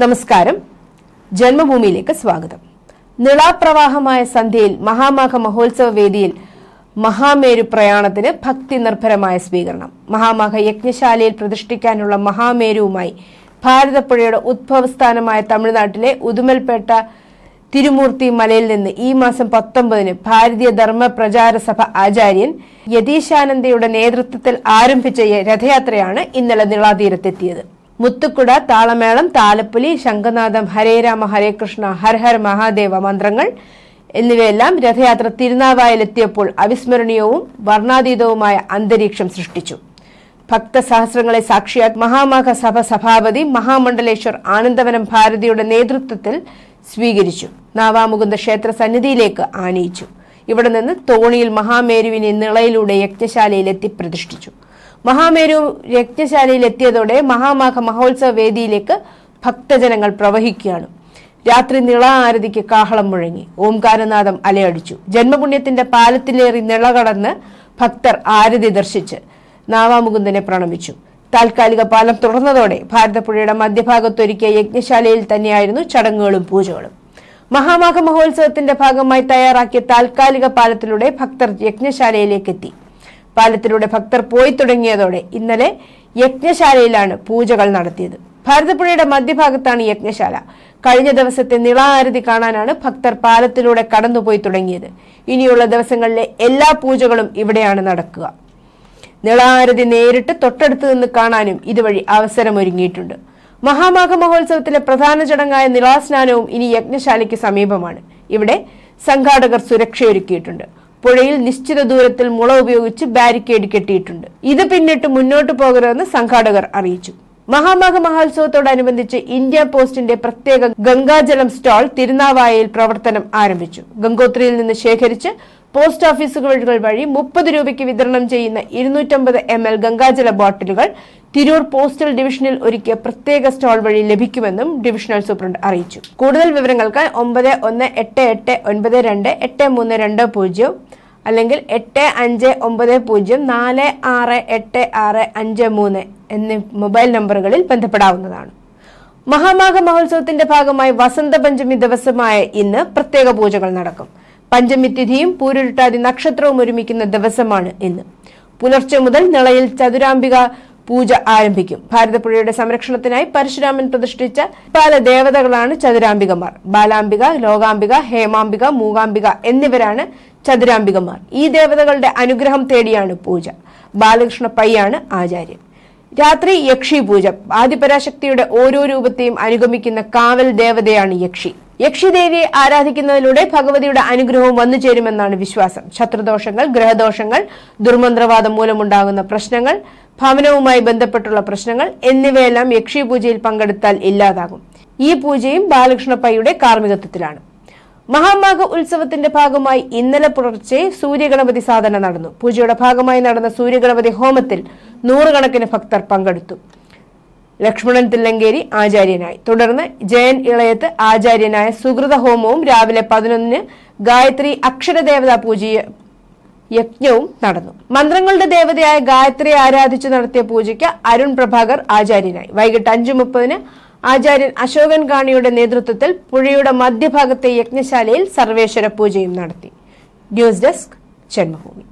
നമസ്കാരം. ജന്മഭൂമിയിലേക്ക് സ്വാഗതം. നിളാപ്രവാഹമായ സന്ധ്യയിൽ മഹാമാഘ മഹോത്സവ വേദിയിൽ മഹാമേരു പ്രയാണത്തിന് ഭക്തി നിർഭരമായ സ്വീകരണം. മഹാമാഘ യജ്ഞശാലയിൽ പ്രതിഷ്ഠിക്കാനുള്ള മഹാമേരുവുമായി ഭാരതപ്പുഴയുടെ ഉദ്ഭവസ്ഥാനമായ തമിഴ്നാട്ടിലെ ഉദുമൽപേട്ട തിരുമൂർത്തി മലയിൽ നിന്ന് ഈ മാസം 19-ന് ഭാരതീയ ധർമ്മ പ്രചാര സഭ ആചാര്യൻ യതീശാനന്ദയുടെ നേതൃത്വത്തിൽ ആരംഭിച്ച രഥയാത്രയാണ് ഇന്നലെ നിളാതീരത്തെത്തിയത്. മുത്തുക്കുട, താളമേളം, താലപ്പൊലി, ശംഖനാദം, ഹരേ രാമ ഹരേ കൃഷ്ണ, ഹര ഹര മഹാദേവ മന്ത്രങ്ങൾ എന്നിവയെല്ലാം രഥയാത്ര തിരുനാവായിലെത്തിയപ്പോൾ അവിസ്മരണീയവും വർണ്ണാതീതവുമായ അന്തരീക്ഷം സൃഷ്ടിച്ചു. ഭക്തസഹസ്രങ്ങളെ സാക്ഷിയാക്കി മഹാമാഘ സഭ സഭാപതി മഹാമണ്ഡലേശ്വർ ആനന്ദവനം ഭാരതിയുടെ നേതൃത്വത്തിൽ സ്വീകരിച്ചു. നാവാമുകുന്ദ ക്ഷേത്ര സന്നിധിയിലേക്ക് ആനയിച്ചു. ഇവിടെ നിന്ന് തോണിയിൽ മഹാമേരുവിനെ നിളയിലൂടെ യജ്ഞശാലയിലെത്തി പ്രതിഷ്ഠിച്ചു. മഹാമേരു യജ്ഞശാലയിൽ എത്തിയതോടെ മഹാമാഘ മഹോത്സവ വേദിയിലേക്ക് ഭക്തജനങ്ങൾ പ്രവഹിക്കുകയാണ്. രാത്രി നിള ആരതിക്ക് കാഹളം മുഴങ്ങി, ഓംകാരനാദം അലയടിച്ചു. ജന്മപുണ്യത്തിന്റെ പാലത്തിലേറി നിള കടന്ന് ഭക്തർ ആരതി ദർശിച്ച് നാവാമുകുന്ദനെ പ്രണമിച്ചു. താൽക്കാലിക പാലം തുറന്നതോടെ ഭാരതപ്പുഴയുടെ മധ്യഭാഗത്തൊരുക്കിയ യജ്ഞശാലയിൽ തന്നെയായിരുന്നു ചടങ്ങുകളും പൂജകളും. മഹാമാഘ മഹോത്സവത്തിന്റെ ഭാഗമായി തയ്യാറാക്കിയ താൽക്കാലിക പാലത്തിലൂടെ ഭക്തർ യജ്ഞശാലയിലേക്ക് എത്തി. പാലത്തിലൂടെ ഭക്തർ പോയി തുടങ്ങിയതോടെ ഇന്നലെ യജ്ഞശാലയിലാണ് പൂജകൾ നടത്തിയത്. ഭാരതപ്പുഴയുടെ മധ്യഭാഗത്താണ് യജ്ഞശാല. കഴിഞ്ഞ ദിവസത്തെ നിള ആരതി കാണാനാണ് ഭക്തർ പാലത്തിലൂടെ കടന്നുപോയി തുടങ്ങിയത്. ഇനിയുള്ള ദിവസങ്ങളിലെ എല്ലാ പൂജകളും ഇവിടെയാണ് നടക്കുക. നിള ആരതി നേരിട്ട് തൊട്ടടുത്ത് നിന്ന് കാണാനും ഇതുവഴി അവസരമൊരുങ്ങിയിട്ടുണ്ട്. മഹാമാഘ മഹോത്സവത്തിലെ പ്രധാന ചടങ്ങായ നിളാസ്നാനവും ഇനി യജ്ഞശാലയ്ക്ക് സമീപമാണ്. ഇവിടെ സംഘാടകർ സുരക്ഷയൊരുക്കിയിട്ടുണ്ട്. പുഴയിൽ നിശ്ചിത ദൂരത്തിൽ മുള ഉപയോഗിച്ച് ബാരിക്കേഡ് കെട്ടിയിട്ടുണ്ട്. ഇത് പിന്നിട്ട് മുന്നോട്ട് പോകരുതെന്ന് സംഘാടകർ അറിയിച്ചു. മഹാമാഘ മഹോത്സവത്തോടനുബന്ധിച്ച് ഇന്ത്യ പോസ്റ്റിന്റെ പ്രത്യേക ഗംഗാജലം സ്റ്റാൾ തിരുനാവായയിൽ പ്രവർത്തനം ആരംഭിച്ചു. ഗംഗോത്രിയിൽ നിന്ന് ശേഖരിച്ച് പോസ്റ്റ് ഓഫീസുകൾ വഴി 30 രൂപയ്ക്ക് വിതരണം ചെയ്യുന്ന 250 ml ഗംഗാജല ബോട്ടിലുകൾ തിരൂർ പോസ്റ്റൽ ഡിവിഷനിൽ ഒരുക്കിയ പ്രത്യേക സ്റ്റാൾ വഴി ലഭിക്കുമെന്നും ഡിവിഷണൽ സൂപ്രണ്ട് അറിയിച്ചു. കൂടുതൽ വിവരങ്ങൾക്ക് 9188928320 അല്ലെങ്കിൽ 8590468653 എന്നീ മൊബൈൽ നമ്പറുകളിൽ ബന്ധപ്പെടാവുന്നതാണ്. മഹാമാഘ മഹോത്സവത്തിന്റെ ഭാഗമായി വസന്ത പഞ്ചമി ദിവസമായ ഇന്ന് പ്രത്യേക പൂജകൾ നടക്കും. പഞ്ചമി തിഥിയും പൂരുരുട്ടാതി നക്ഷത്രവും ഒരുമിക്കുന്ന ദിവസമാണ് ഇന്ന്. പുലർച്ചെ മുതൽ നിളയിൽ ചതുരാംബിക പൂജ ആരംഭിക്കും. ഭാരതപ്പുഴയുടെ സംരക്ഷണത്തിനായി പരശുരാമൻ പ്രതിഷ്ഠിച്ച പല ദേവതകളാണ് ചതുരാംബികമാർ. ബാലാംബിക, ലോകാംബിക, ഹേമാംബിക, മൂകാംബിക എന്നിവരാണ് ചതുരാംബികമാർ. ഈ ദേവതകളുടെ അനുഗ്രഹം തേടിയാണ് പൂജ. ബാലകൃഷ്ണ പയ്യാണ് ആചാര്യൻ. രാത്രി യക്ഷി പൂജ. ആദിപരാശക്തിയുടെ ഓരോ രൂപത്തെയും അനുഗമിക്കുന്ന കാവൽ ദേവതയാണ് യക്ഷി. യക്ഷിദേവിയെ ആരാധിക്കുന്നതിലൂടെ ഭഗവതിയുടെ അനുഗ്രഹവും വന്നു ചേരുമെന്നാണ് വിശ്വാസം. ശത്രുദോഷങ്ങൾ, ഗ്രഹദോഷങ്ങൾ, ദുർമന്ത്രവാദം മൂലമുണ്ടാകുന്ന പ്രശ്നങ്ങൾ, ഭവനവുമായി ബന്ധപ്പെട്ടുള്ള പ്രശ്നങ്ങൾ എന്നിവയെല്ലാം യക്ഷി പൂജയിൽ പങ്കെടുത്താൽ ഇല്ലാതാകും. ഈ പൂജയും ബാലകൃഷ്ണപ്പയ്യുടെ കാർമ്മികത്വത്തിലാണ്. മഹാമാഘ ഉത്സവത്തിന്റെ ഭാഗമായി ഇന്നലെ പുലർച്ചെ സൂര്യഗണപതി സാധന നടന്നു. പൂജയുടെ ഭാഗമായി നടന്ന സൂര്യഗണപതി ഹോമത്തിൽ 100 കണക്കിന് ഭക്തർ പങ്കെടുത്തു. ലക്ഷ്മണൻ തില്ലങ്കേരി ആചാര്യനായി. തുടർന്ന് ജയൻ ഇളയത്ത് ആചാര്യനായ സുഹൃത ഹോമവും രാവിലെ 11-ന് ഗായത്രി അക്ഷരദേവതാ പൂജ യജ്ഞവും നടന്നു. മന്ത്രങ്ങളുടെ ദേവതയായ ഗായത്രിയെ ആരാധിച്ചു നടത്തിയ പൂജയ്ക്ക് അരുൺ പ്രഭാകർ ആചാര്യനായി. വൈകിട്ട് 5:30-ന് ആചാര്യൻ അശോകൻ കാണിയുടെ നേതൃത്വത്തിൽ പുഴയുടെ മധ്യഭാഗത്തെ യജ്ഞശാലയിൽ സർവേശ്വര പൂജയും നടത്തി. News desk Janmabhumi.